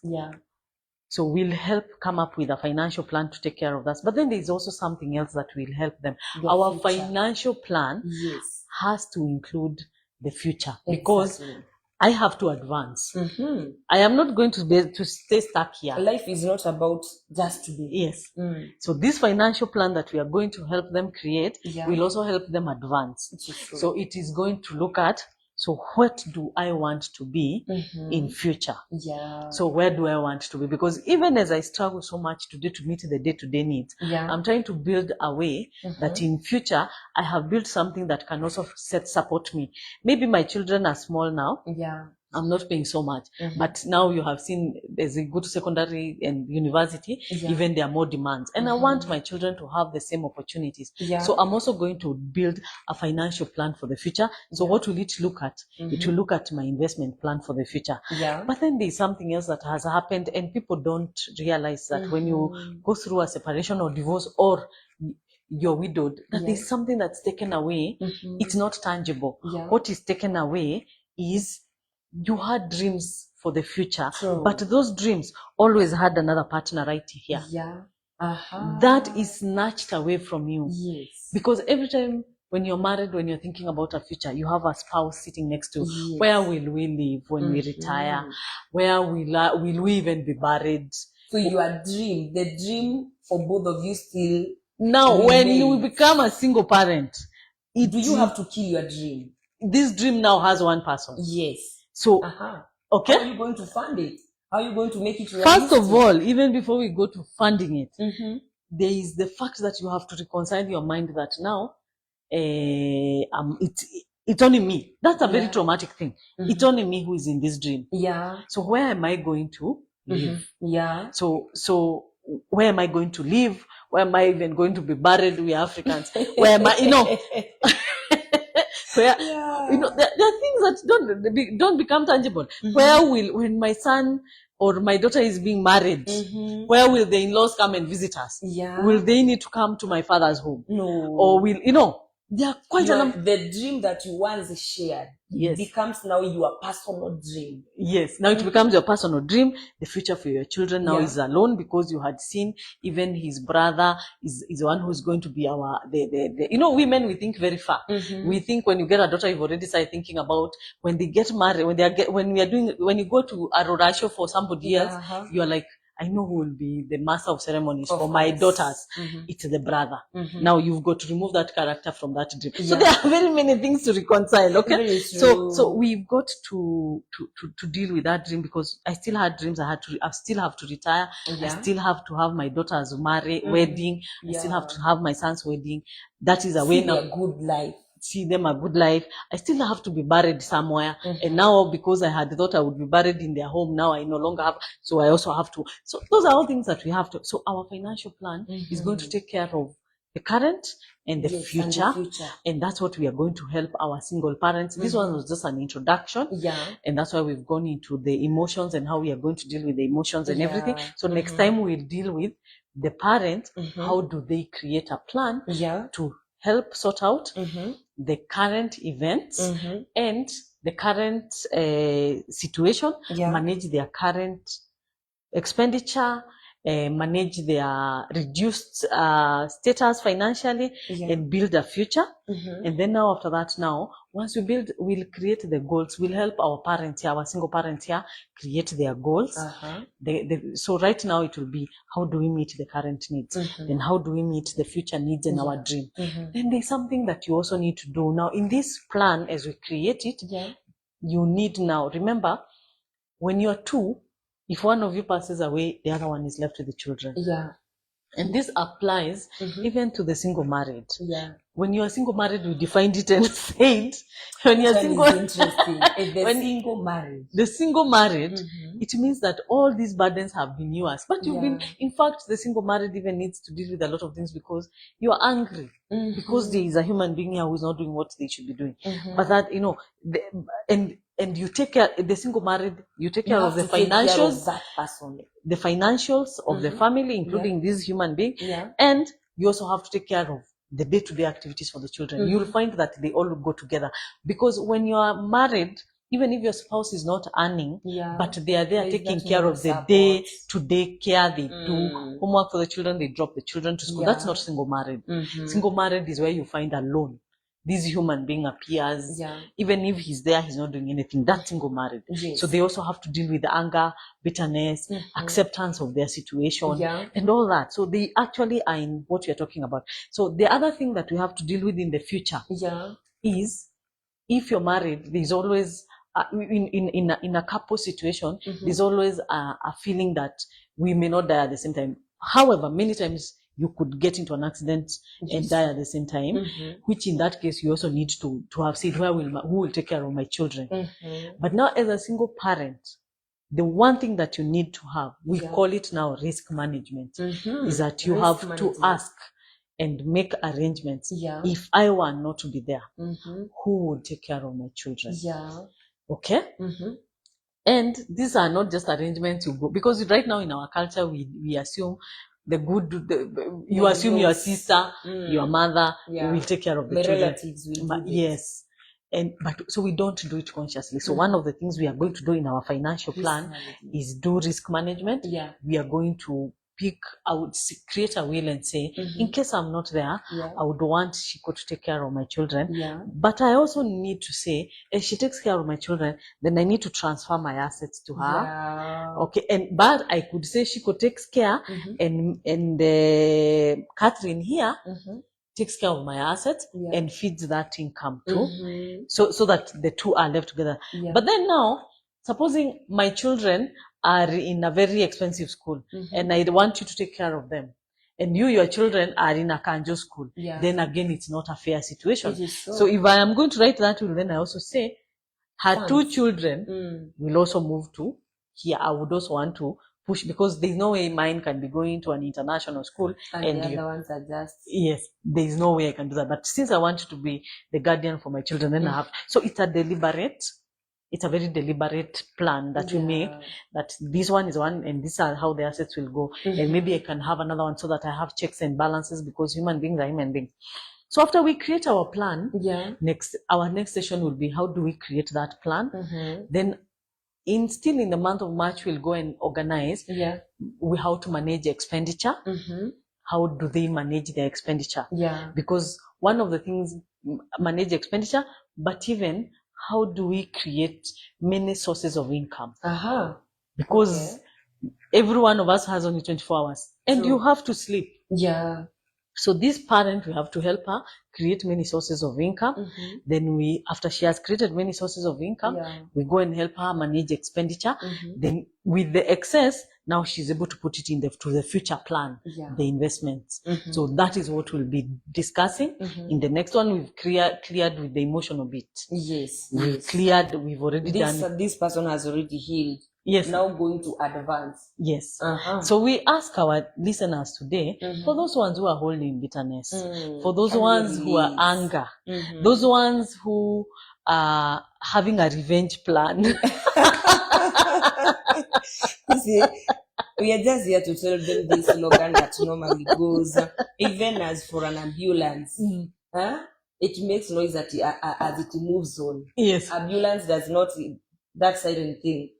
So we'll help come up with a financial plan to take care of that. But then there's also something else that will help them. Our financial plan has to include the future, because I have to advance. I am not going to stay stuck here. Life is not about just today. Yes. So this financial plan that we are going to help them create will also help them advance. So it is going to look at, so what do I want to be in future? So where do I want to be? Because even as I struggle so much today to meet the day-to-day needs, I'm trying to build a way that in future I have built something that can also support me. Maybe my children are small now. I'm not paying so much. But now you have seen, as they go to secondary and university, even there are more demands. And I want my children to have the same opportunities. So I'm also going to build a financial plan for the future. So what will it look at? It will look at my investment plan for the future. But then there's something else that has happened, and people don't realize that when you go through a separation or divorce, or you're widowed, that there's something that's taken away. It's not tangible. What is taken away is you had dreams for the future, but those dreams always had another partner right here. That is snatched away from you. Because every time when you're married, when you're thinking about a future, you have a spouse sitting next to you. Where will we live when we retire? Where will we even be buried? So your dream, the dream for both of you still now remains. When you become a single parent, do you have to kill your dream? This dream now has one person. Yes. So okay, how are you going to fund it? How are you going to make it realistic? First of all, even before we go to funding it, there is the fact that you have to reconcile your mind that now it's only me. That's a very traumatic thing. It's only me who is in this dream. So where am I going to live? So where am I going to live? Where am I even going to be buried? We Africans. Where am I? Where there are things that don't become tangible. Where when my son or my daughter is being married, where will the in-laws come and visit us? Will they need to come to my father's home? No. Or will they are quite the dream that you once shared becomes now your personal dream. Yes, now it becomes your personal dream. The future for your children now is alone, because you had seen even his brother is the one who's going to be our women, we think very far. We think when you get a daughter, you've already started thinking about when they get married, when you go to a rorasho for somebody else, you're like, I know who will be the master of ceremonies for my daughters. It's the brother. Now you've got to remove that character from that dream. So there are very many things to reconcile. Okay, so we've got to deal with that dream, because I still had dreams. I still have to retire. I still have to have my daughter's wedding. I still have to have my son's wedding. That is a way now. A good life. See them a good life. I still have to be buried somewhere. And now, because I had thought I would be buried in their home, now I no longer have. So I also have to. So those are all things that we have to. So our financial plan is going to take care of the current and the future. And that's what we are going to help our single parents. This one was just an introduction. And that's why we've gone into the emotions and how we are going to deal with the emotions and everything. So next time we'll deal with the parent. How do they create a plan to help sort out the current events and the current situation, manage their current expenditure, manage their reduced status financially, and build a future. And then now after that, once we'll create the goals. We'll help our parents here, our single parents here, create their goals. So right now it will be, how do we meet the current needs? And how do we meet the future needs and our dream? Then there's something that you also need to do. Now in this plan, as we create it, you need now, remember, when you're two, if one of you passes away, the other one is left with the children. And this applies even to the single married. When you are single married, we defined it and said, when you're single, interesting. The single married, it means that all these burdens have been yours. But you've been, in fact, the single married even needs to deal with a lot of things, because you are angry. Because there is a human being here who is not doing what they should be doing. But that, and you take care, the single married, you take care of the financials, the financials of the family, including this human being, and you also have to take care of the day-to-day activities for the children. You'll find that they all go together, because when you are married, even if your spouse is not earning, but they are there taking care of the day-to-day care, they do homework for the children, they drop the children to school. That's not single married. Single married is where you find alone. This human being appears, even if he's there, he's not doing anything. That's single married. So they also have to deal with the anger, bitterness, acceptance of their situation, and all that. So they actually are in what we are talking about. So the other thing that we have to deal with in the future is, if you're married, there's always in a couple situation, there's always a feeling that we may not die at the same time. However, many times you could get into an accident and die at the same time, which in that case you also need to have said, who will take care of my children? But now, as a single parent, the one thing that you need to have, we call it now risk management, is that you have to ask and make arrangements. If I were not to be there, who would take care of my children? Okay? And these are not just arrangements you go, because right now in our culture, we assume you assume your sister, your mother will take care of the children. Relatives will do this. Yes. But so we don't do it consciously. So one of the things we are going to do in our financial plan is do risk management. We are going to create a will and say, in case I'm not there, I would want Shiko to take care of my children. But I also need to say, if she takes care of my children, then I need to transfer my assets to her. Okay, but I could say Shiko takes care, and Catherine here takes care of my assets and feeds that income too. So that the two are left together. But then now, supposing my children are in a very expensive school and I want you to take care of them, and your children are in a Kanjo school, then again it's not a fair situation. So if I am going to write that will, then I also say her two children will also move to here. I would also want to push, because there's no way mine can be going to an international school and the other ones are just... Yes, there's no way I can do that. But since I want to be the guardian for my children, then I have... So it's a very deliberate plan that we make, that this one is one and these are how the assets will go. And maybe I can have another one so that I have checks and balances, because human beings are human beings. So after we create our plan, our next session will be how do we create that plan. Then still in the month of March, we'll go and organize how to manage expenditure. How do they manage their expenditure? Because one of the things, manage expenditure, but even how do we create many sources of income? Because every one of us has only 24 hours and you have to sleep. So this parent, we have to help her create many sources of income. Then after she has created many sources of income, we go and help her manage expenditure. Then with the excess, now she's able to put it to the future plan, the investments. So that is what we'll be discussing. In the next one, we've cleared with the emotional bit. We've already done. This person has already healed. Now going to advance. So we ask our listeners today, for those ones who are holding bitterness, for those ones who are anger, those ones who are having a revenge plan. You see, we are just here to tell them this slogan that normally goes, even as for an ambulance, it makes noise as it moves on. Ambulance does not... that siren thing,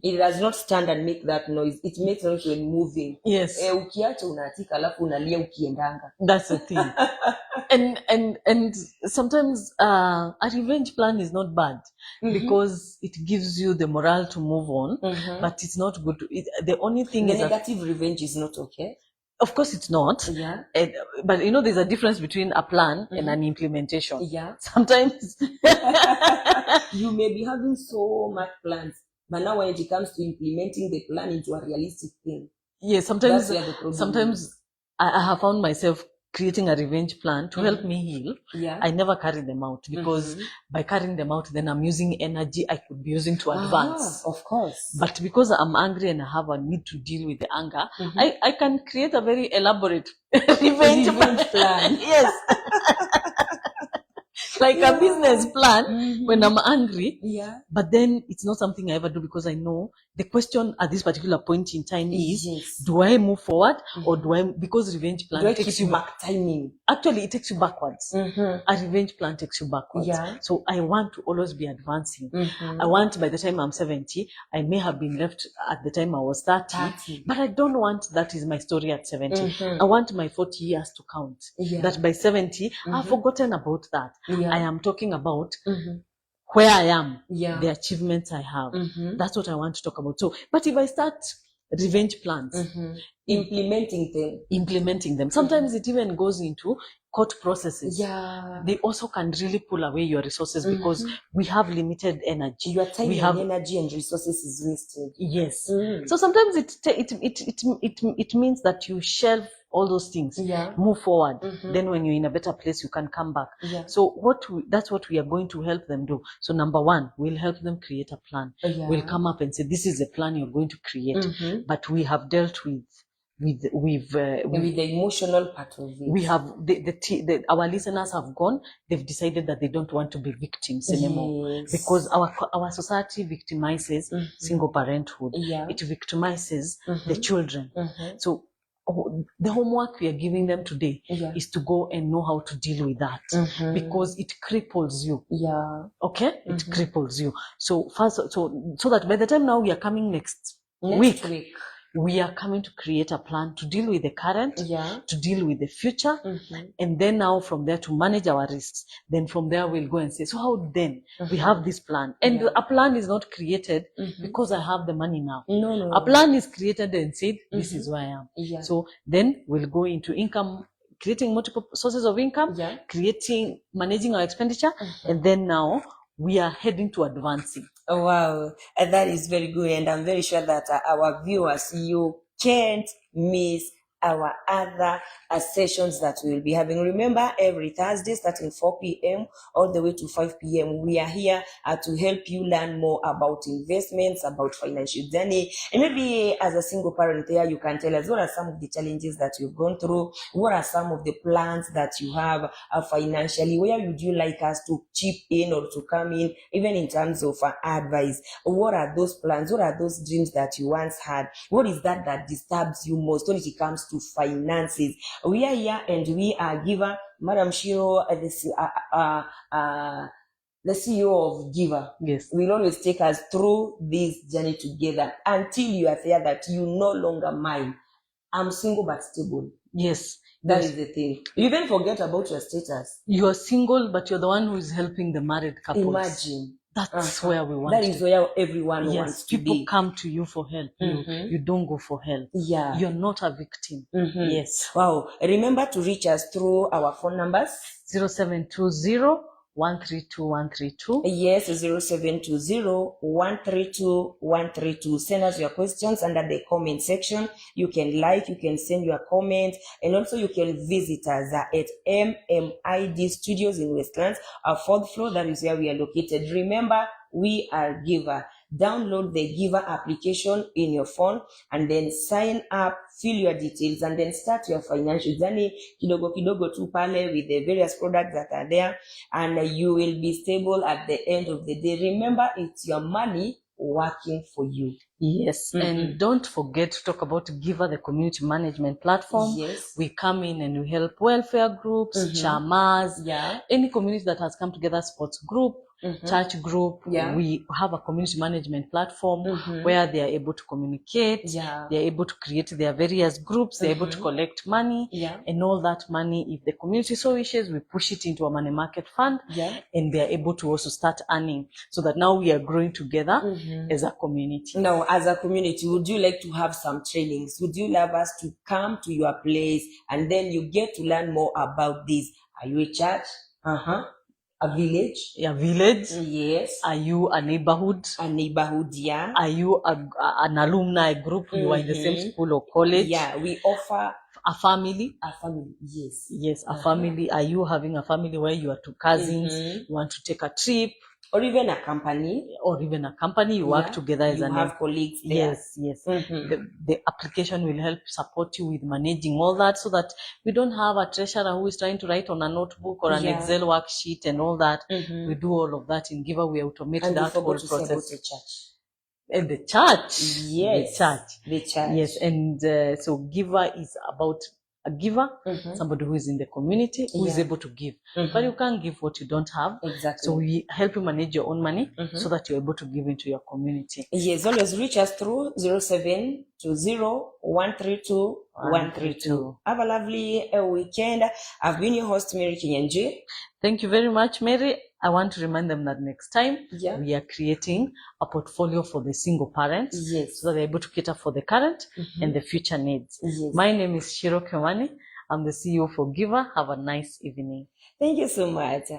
it does not stand and make that noise. It makes noise when moving. Ukiacha unatika alafu unalia ukiendanga. That's the thing. and sometimes a revenge plan is not bad, because it gives you the morale to move on, but it's not good. The only thing is negative revenge is not okay. Of course it's not. But there's a difference between a plan and an implementation. Sometimes you may be having so much plans, but now when it comes to implementing the plan into a realistic thing, sometimes I have found myself creating a revenge plan to help me heal. I never carry them out, because by carrying them out, then I'm using energy I could be using to advance. Of course. But because I'm angry and I have a need to deal with the anger, I can create a very elaborate revenge plan. Like a business plan when I'm angry. But then it's not something I ever do, because I know the question at this particular point in time is, do I move forward or because revenge plan takes you back timing. Actually, it takes you backwards. A revenge plan takes you backwards. So I want to always be advancing. I want, by the time I'm 70, I may have been left at the time I was 30. But I don't want that is my story at 70. I want my 40 years to count. That by 70, I've forgotten about that. I am talking about where I am, the achievements I have. That's what I want to talk about. So, but if I start revenge plans, implementing them, sometimes it even goes into court processes. They also can really pull away your resources, because we have limited energy. Your time and energy and resources is wasted. So sometimes it means that you shelve all those things, move forward. Then when you're in a better place, you can come back. So that's what we are going to help them do. So number one, we'll help them create a plan. We'll come up and say, this is a plan you're going to create. But we have dealt with the emotional part of it. We have our listeners have gone. They've decided that they don't want to be victims anymore, because our society victimizes single parenthood. It victimizes the children. So the homework we are giving them today is to go and know how to deal with that, because it cripples you. Okay, it cripples you. So first, so that by the time now we are coming next week, we are coming to create a plan to deal with the current, to deal with the future, and then now from there to manage our risks. Then from there we'll go and say, so how then we have this plan, and a plan is not created because I have the money now. No. A plan is created and said, this is where I am. So then we'll go into income, creating multiple sources of income, managing our expenditure, and then now we are heading to advancing. Oh, wow. And that is very good. And I'm very sure that our viewers, you can't miss our other sessions that we'll be having. Remember, every Thursday starting 4 p.m. all the way to 5 p.m. we are here to help you learn more about investments, about financial journey. And maybe as a single parent there, you can tell us what are some of the challenges that you've gone through, what are some of the plans that you have financially, where would you like us to chip in or to come in, even in terms of advice. What are those plans? What are those dreams that you once had? What is that disturbs you most when it comes to finances? We are here and we are Giver, Madam Shiro, the CEO of Giver. Yes. Will always take us through this journey together until you are there that you no longer mind. I'm single but stable. Yes. That is the thing. You then forget about your status. You are single, but you're the one who is helping the married couples. Imagine. That's where we want That is where everyone wants to people be. come to you for help. You don't go for help. Yeah. You're not a victim. Yes. Wow. Remember to reach us through our phone numbers. 0720 132 132. Yes, 0720 132 132. Send us your questions under the comment section. You can like, you can send your comment, and also you can visit us at MMID Studios in Westlands, our 4th floor. That is where we are located. Remember, we are Giver. Download the Giver application in your phone and then sign up, fill your details, and then start your financial journey kidogo kidogo tu pale with the various products that are there, and you will be stable at the end of the day. Remember, it's your money working for you. Yes, and don't forget to talk about Giver, the community management platform. Yes. We come in and we help welfare groups, chamas, any community that has come together, sports group, church group. We have a community management platform where they are able to communicate, they are able to create their various groups, they're able to collect money, and all that money, if the community so wishes, we push it into a money market fund, and they are able to also start earning, so that now we are growing together as a community. Now, as a community, would you like to have some trainings? Would you love us to come to your place and then you get to learn more about this? Are you a church? A village? A village? Yes. Are you a neighborhood? A neighborhood, yeah. Are you an alumni group? You are in the same school or college? Yeah, we offer a family. A family, yes. Yes, a family. Are you having a family where you are two cousins, you want to take a trip? Or even a company. You work together as you have colleagues there. Yes. The application will help support you with managing all that, so that we don't have a treasurer who is trying to write on a notebook or an Excel worksheet and all that. We do all of that in Giver. We automate that whole process. And the church. Yes. The church. Yes. And so Giver is about a giver, somebody who is in the community, who is able to give. But you can't give what you don't have. Exactly. So we help you manage your own money so that you're able to give into your community. Yes, always reach us through 0720 132 132. Have a lovely weekend. I've been your host, Mary Kinyanji. Thank you very much, Mary. I want to remind them that next time we are creating a portfolio for the single parents, so that they're able to cater for the current and the future needs. My name is Shiro Kemani. I'm the CEO for Giver. Have a nice evening. Thank you so much.